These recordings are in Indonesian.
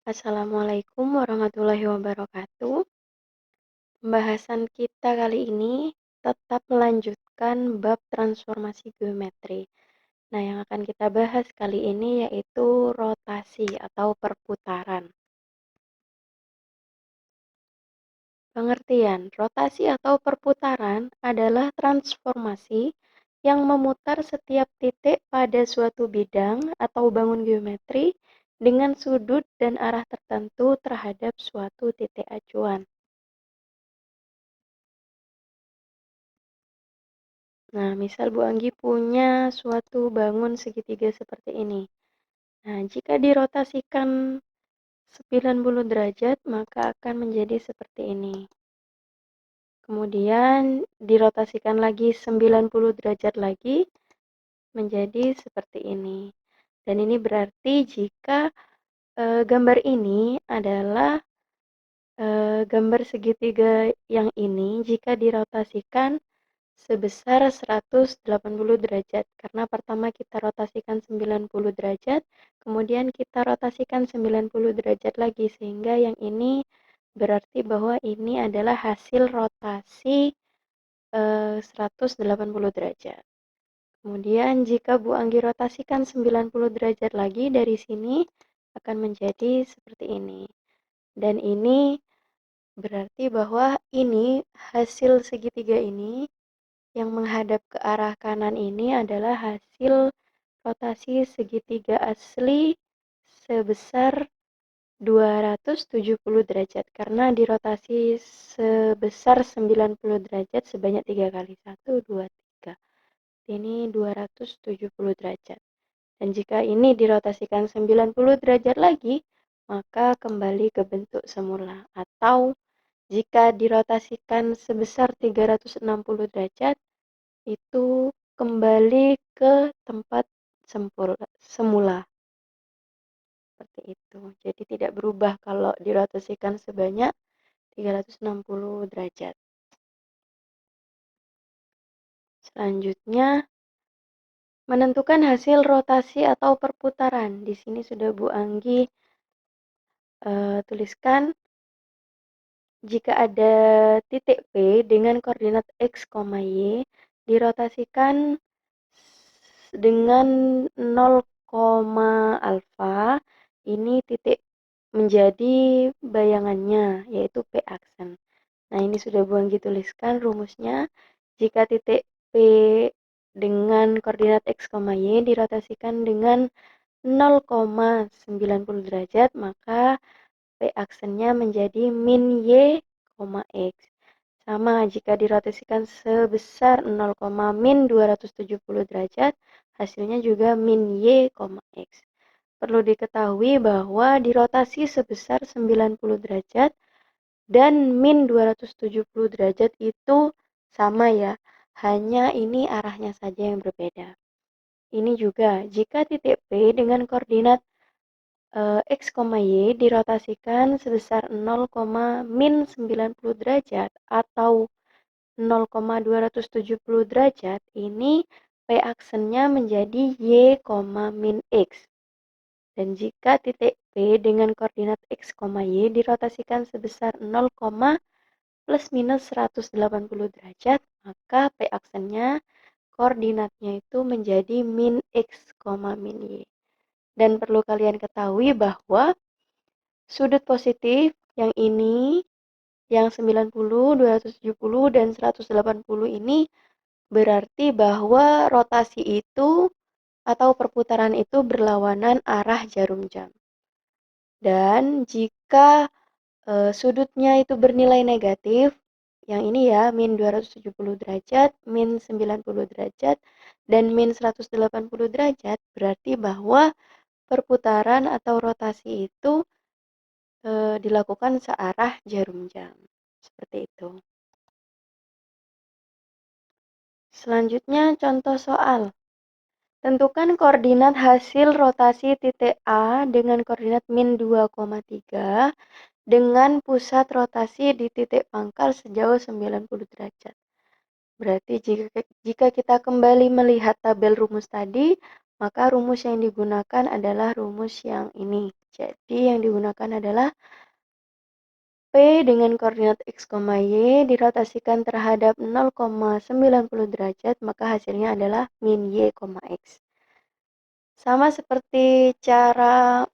Assalamualaikum warahmatullahi wabarakatuh. Pembahasan kita kali ini tetap melanjutkan bab transformasi geometri. Nah, yang akan kita bahas kali ini yaitu rotasi atau perputaran. Pengertian, rotasi atau perputaran adalah transformasi yang memutar setiap titik pada suatu bidang atau bangun geometri dengan sudut dan arah tertentu terhadap suatu titik acuan. Nah, misal Bu Anggi punya suatu bangun segitiga seperti ini. Nah, jika dirotasikan 90 derajat, maka akan menjadi seperti ini. Kemudian dirotasikan lagi 90 derajat lagi, menjadi seperti ini. Dan ini berarti jika gambar ini adalah gambar segitiga yang ini, jika dirotasikan sebesar 180 derajat, karena pertama kita rotasikan 90 derajat, kemudian kita rotasikan 90 derajat lagi, sehingga yang ini berarti bahwa ini adalah hasil rotasi 180 derajat. Kemudian jika Bu Anggi rotasikan 90 derajat lagi dari sini, akan menjadi seperti ini. Dan ini berarti bahwa ini hasil segitiga ini yang menghadap ke arah kanan ini adalah hasil rotasi segitiga asli sebesar 270 derajat karena dirotasi sebesar 90 derajat sebanyak 3 kali. 1, 2, 3. Ini 270 derajat. Dan jika ini dirotasikan 90 derajat lagi, maka kembali ke bentuk semula. Atau jika dirotasikan sebesar 360 derajat, itu kembali ke tempat semula. Seperti itu. Jadi tidak berubah kalau dirotasikan sebanyak 360 derajat. Selanjutnya, menentukan hasil rotasi atau perputaran. Di sini sudah Bu Anggi tuliskan jika ada titik P dengan koordinat X, Y dirotasikan dengan 0, alfa, ini titik menjadi bayangannya, yaitu P aksen. Nah, ini sudah Bu Anggi tuliskan rumusnya. Jika titik P dengan koordinat X, Y dirotasikan dengan 0,90 derajat, maka P aksennya menjadi min Y, X. Sama jika dirotasikan sebesar 0, min 270 derajat, hasilnya juga min Y, X. Perlu diketahui bahwa dirotasi sebesar 90 derajat dan min 270 derajat itu sama ya, hanya ini arahnya saja yang berbeda. Ini juga jika titik P dengan koordinat X, Y dirotasikan sebesar 0, min 90 derajat atau 0,270 derajat, ini P aksennya menjadi Y, min X. Dan jika titik P dengan koordinat X, Y dirotasikan sebesar 0, plus minus 180 derajat, maka P aksennya koordinatnya itu menjadi min X, min Y. Dan perlu kalian ketahui bahwa sudut positif yang ini, yang 90, 270, dan 180 ini berarti bahwa rotasi itu atau perputaran itu berlawanan arah jarum jam. Dan jika sudutnya itu bernilai negatif, yang ini ya, min 270 derajat, min 90 derajat, dan min 180 derajat, berarti bahwa perputaran atau rotasi itu dilakukan searah jarum jam. Seperti itu. Selanjutnya contoh soal. Tentukan koordinat hasil rotasi titik A dengan koordinat min 2,3 dengan pusat rotasi di titik pangkal sejauh 90 derajat. Berarti jika kita kembali melihat tabel rumus tadi, maka rumus yang digunakan adalah rumus yang ini. Jadi yang digunakan adalah P dengan koordinat X, Y dirotasikan terhadap 0,90 derajat, maka hasilnya adalah min Y, X. Sama seperti cara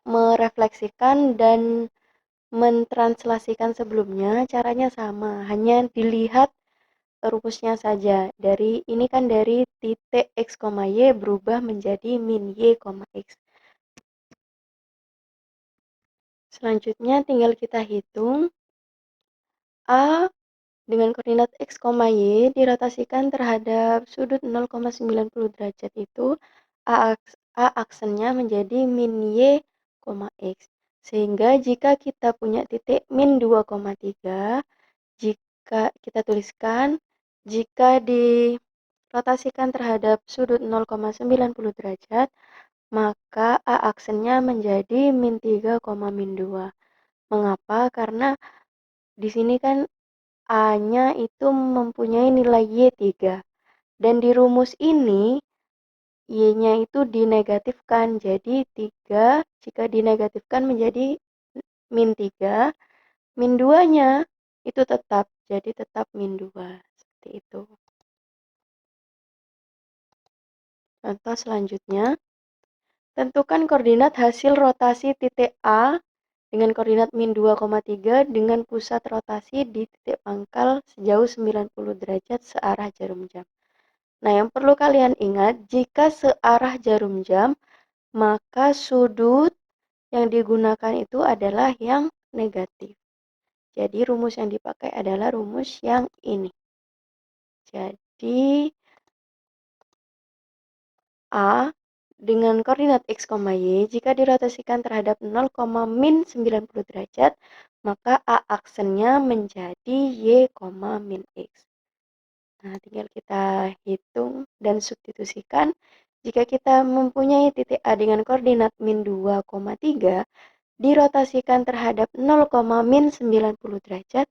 merefleksikan dan mentranslasikan sebelumnya, caranya sama, hanya dilihat rumusnya saja. Dari ini kan dari titik X, Y berubah menjadi min Y, X. Selanjutnya tinggal kita hitung A dengan koordinat X, Y dirotasikan terhadap sudut 0,90 derajat itu A aksennya menjadi min Y, X. Sehingga jika kita punya titik min 2,3, jika kita tuliskan, jika dirotasikan terhadap sudut 0,90 derajat, maka A aksennya menjadi min 3, min 2. Mengapa? Karena di sini kan A-nya itu mempunyai nilai Y3. Dan di rumus ini, Y-nya itu dinegatifkan. Jadi 3 jika dinegatifkan menjadi min 3, min 2-nya itu tetap. Jadi tetap min 2. Seperti itu. Contoh selanjutnya, tentukan koordinat hasil rotasi titik A dengan koordinat min 2,3 dengan pusat rotasi di titik pangkal sejauh 90 derajat searah jarum jam. Nah, yang perlu kalian ingat, jika searah jarum jam, maka sudut yang digunakan itu adalah yang negatif. Jadi, rumus yang dipakai adalah rumus yang ini. Jadi, A dengan koordinat X, Y, jika dirotasikan terhadap 0,-90 derajat, maka A aksennya menjadi Y, min X. Nah, tinggal kita hitung dan substitusikan. Jika kita mempunyai titik A dengan koordinat min 2,3, dirotasikan terhadap 0,-90 derajat,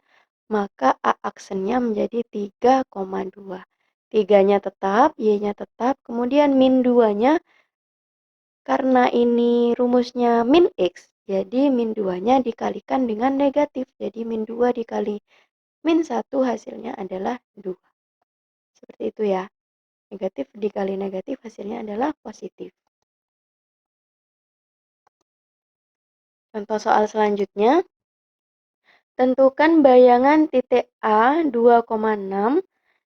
maka A aksennya menjadi 3,2. 3-nya tetap, Y-nya tetap, kemudian min 2-nya, karena ini rumusnya min X, jadi min 2-nya dikalikan dengan negatif. Jadi min 2 dikali min 1 hasilnya adalah 2. Seperti itu ya. Negatif dikali negatif hasilnya adalah positif. Contoh soal selanjutnya. Tentukan bayangan titik A 2,6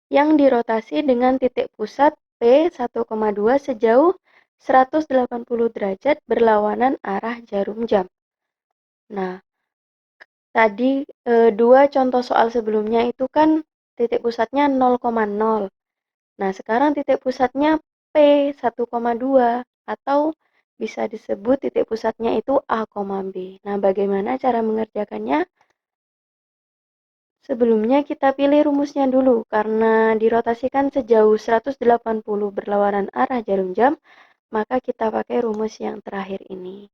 yang dirotasi dengan titik pusat P 1,2 sejauh 180 derajat berlawanan arah jarum jam. Nah, tadi dua contoh soal sebelumnya itu kan titik pusatnya 0,0. Nah, sekarang titik pusatnya P 1,2 atau bisa disebut titik pusatnya itu A, B. Nah, bagaimana cara mengerjakannya? Sebelumnya kita pilih rumusnya dulu, karena dirotasikan sejauh 180 berlawanan arah jarum jam, maka kita pakai rumus yang terakhir ini.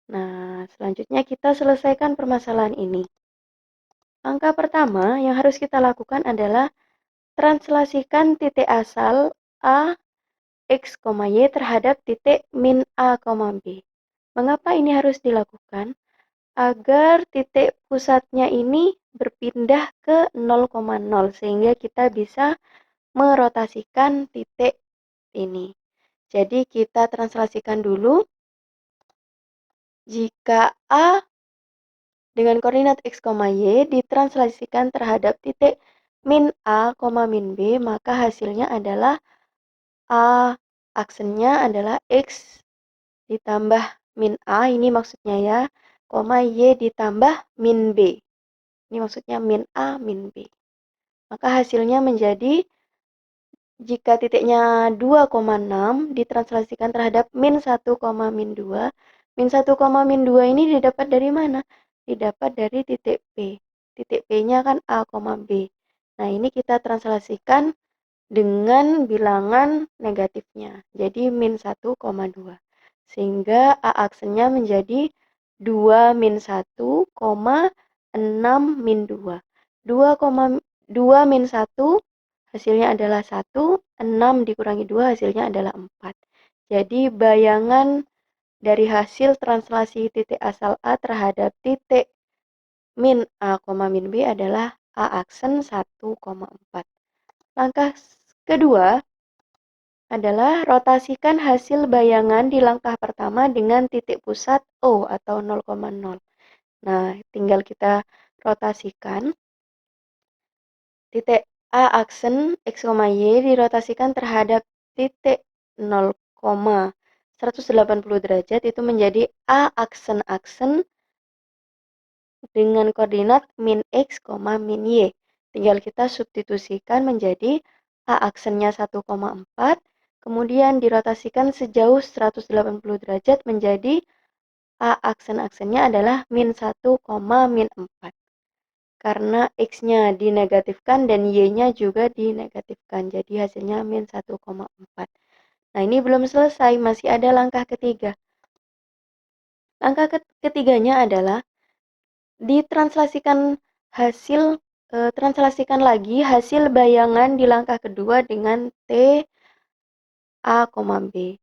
Nah, selanjutnya kita selesaikan permasalahan ini. Langkah pertama yang harus kita lakukan adalah translasikan titik asal A, X, Y terhadap titik min A, B. Mengapa ini harus dilakukan? Agar titik pusatnya ini berpindah ke 0,0 sehingga kita bisa merotasikan titik ini. Jadi kita translasikan dulu. Jika A dengan koordinat X, Y ditranslasikan terhadap titik min A, min B, maka hasilnya adalah A aksennya adalah X ditambah min A, ini maksudnya ya, Y ditambah min B. Ini maksudnya min A, min B. Maka hasilnya menjadi, jika titiknya 2,6 ditranslasikan terhadap min 1, min 2. Min 1, min 2 ini didapat dari mana? Didapat dari titik P. Titik P-nya kan A, B. Nah, ini kita translasikan dengan bilangan negatifnya. Jadi min 1,2. Sehingga A aksennya menjadi 2 min 1, 6 min 2. 2 min 1 hasilnya adalah 1, 6 dikurangi 2 hasilnya adalah 4. Jadi bayangan dari hasil translasi titik asal A terhadap titik min A, min B adalah A aksen 1,4. Langkah kedua adalah rotasikan hasil bayangan di langkah pertama dengan titik pusat O atau 0,0. Nah, tinggal kita rotasikan. Titik A aksen X, Y dirotasikan terhadap titik 0,180 derajat itu menjadi A aksen dengan koordinat min X, min Y. Tinggal kita substitusikan menjadi A aksennya 1,4, kemudian dirotasikan sejauh 180 derajat menjadi A aksennya adalah min 1, min 4. Karena X-nya dinegatifkan dan Y-nya juga dinegatifkan. Jadi hasilnya min 1,4. Nah, ini belum selesai, masih ada langkah ketiga. Langkah ketiganya adalah ditranslasikan translasikan lagi hasil bayangan di langkah kedua dengan T A, B.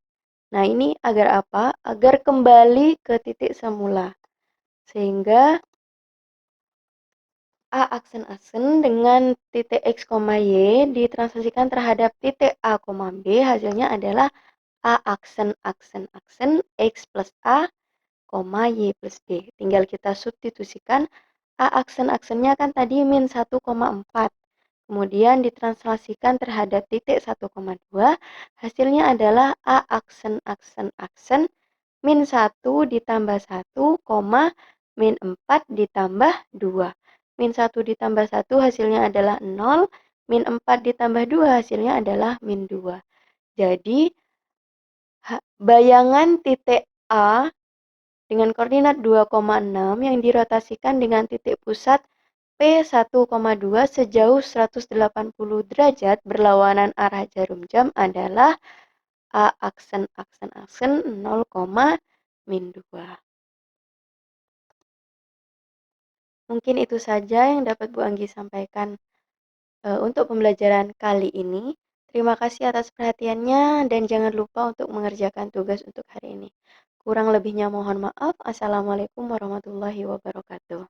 Nah, ini agar apa? Agar kembali ke titik semula. Sehingga A aksen dengan titik X, Y ditranslasikan terhadap titik A, B. Hasilnya adalah A aksen X plus A, Y plus B. Tinggal kita substitusikan. A aksennya kan tadi min 1,4. Kemudian ditranslasikan terhadap titik 1,2. Hasilnya adalah A aksen min 1 ditambah 1, min 4 ditambah 2. Min 1 ditambah 1 hasilnya adalah 0. Min 4 ditambah 2 hasilnya adalah min 2. Jadi, bayangan titik A dengan koordinat 2,6 yang dirotasikan dengan titik pusat P1,2 sejauh 180 derajat berlawanan arah jarum jam adalah A aksen 0, min 2. Mungkin itu saja yang dapat Bu Anggi sampaikan untuk pembelajaran kali ini. Terima kasih atas perhatiannya dan jangan lupa untuk mengerjakan tugas untuk hari ini. Kurang lebihnya mohon maaf. Assalamualaikum warahmatullahi wabarakatuh.